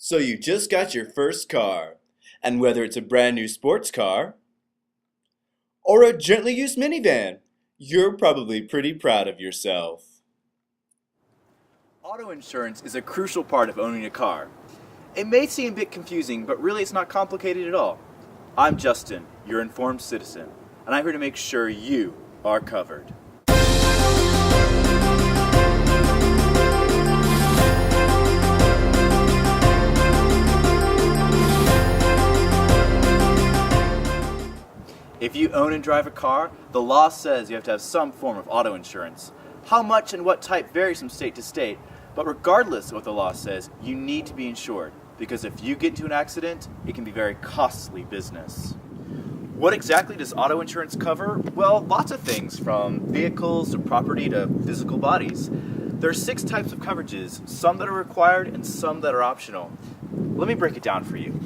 So you just got your first car, and whether it's a brand new sports car or a gently used minivan, you're probably pretty proud of yourself. Auto insurance is a crucial part of owning a car. It may seem a bit confusing, but really it's not complicated at all. I'm Justin, your informed citizen, and I'm here to make sure you are covered. If you own and drive a car, the law says you have to have some form of auto insurance. How much and what type varies from state to state, but regardless of what the law says, you need to be insured, because if you get into an accident, it can be very costly business. What exactly does auto insurance cover? Well, lots of things, from vehicles to property to physical bodies. There are 6 types of coverages, some that are required and some that are optional. Let me break it down for you.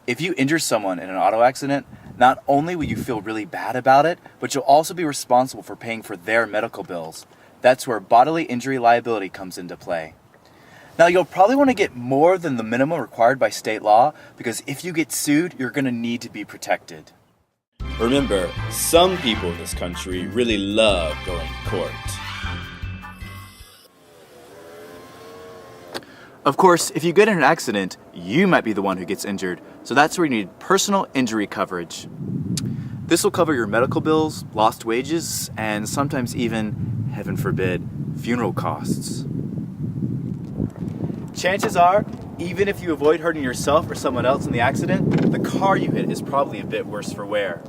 If you injure someone in an auto accident, not only will you feel really bad about it, but you'll also be responsible for paying for their medical bills. That's where bodily injury liability comes into play. Now, you'll probably want to get more than the minimum required by state law, because if you get sued, you're going to need to be protected. Remember, some people in this country really love going to court. Of course, if you get in an accident, you might be the one who gets injured, so that's where you need personal injury coverage. This will cover your medical bills, lost wages, and sometimes even, heaven forbid, funeral costs. Chances are, even if you avoid hurting yourself or someone else in the accident, the car you hit is probably a bit worse for wear.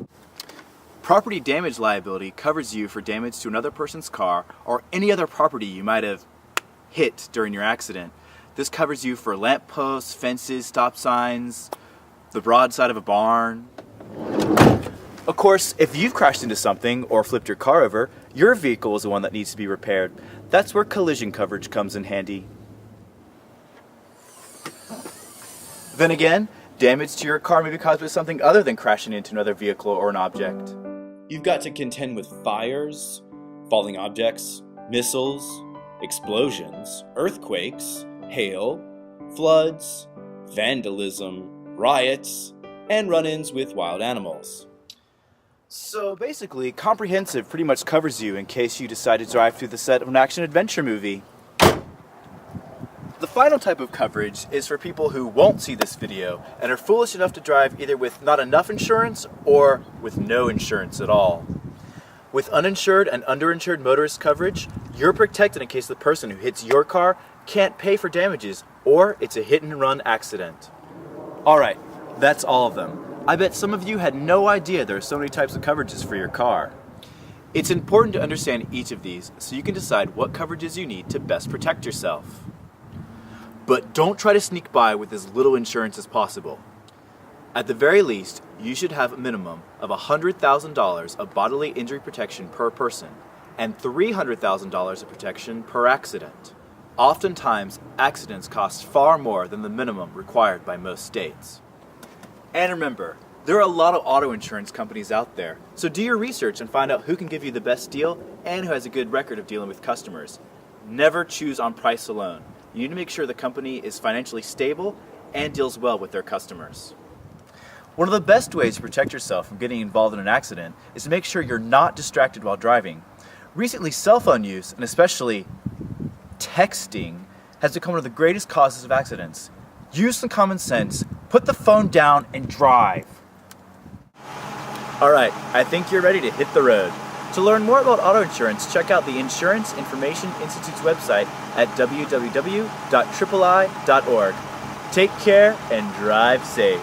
Property damage liability covers you for damage to another person's car or any other property you might have hit during your accident. This covers you for lampposts, fences, stop signs, the broadside of a barn. Of course, if you've crashed into something or flipped your car over, your vehicle is the one that needs to be repaired. That's where collision coverage comes in handy. Then again, damage to your car may be caused by something other than crashing into another vehicle or an object. You've got to contend with fires, falling objects, missiles, explosions, earthquakes, hail, floods, vandalism, riots, and run-ins with wild animals. So basically, comprehensive pretty much covers you in case you decide to drive through the set of an action-adventure movie. The final type of coverage is for people who won't see this video and are foolish enough to drive either with not enough insurance or with no insurance at all. With uninsured and underinsured motorist coverage, you're protected in case the person who hits your car can't pay for damages or it's a hit-and-run accident. Alright, that's all of them. I bet some of you had no idea there are so many types of coverages for your car. It's important to understand each of these so you can decide what coverages you need to best protect yourself. But don't try to sneak by with as little insurance as possible. At the very least, you should have a minimum of $100,000 of bodily injury protection per person and $300,000 of protection per accident. Oftentimes, accidents cost far more than the minimum required by most states. And remember, there are a lot of auto insurance companies out there, so do your research and find out who can give you the best deal and who has a good record of dealing with customers. Never choose on price alone. You need to make sure the company is financially stable and deals well with their customers. One of the best ways to protect yourself from getting involved in an accident is to make sure you're not distracted while driving. Recently, cell phone use, and especially texting, has become one of the greatest causes of accidents. Use some common sense, put the phone down, and drive. Alright, I think you're ready to hit the road. To learn more about auto insurance, check out the Insurance Information Institute's website at www.iii.org. Take care and drive safe.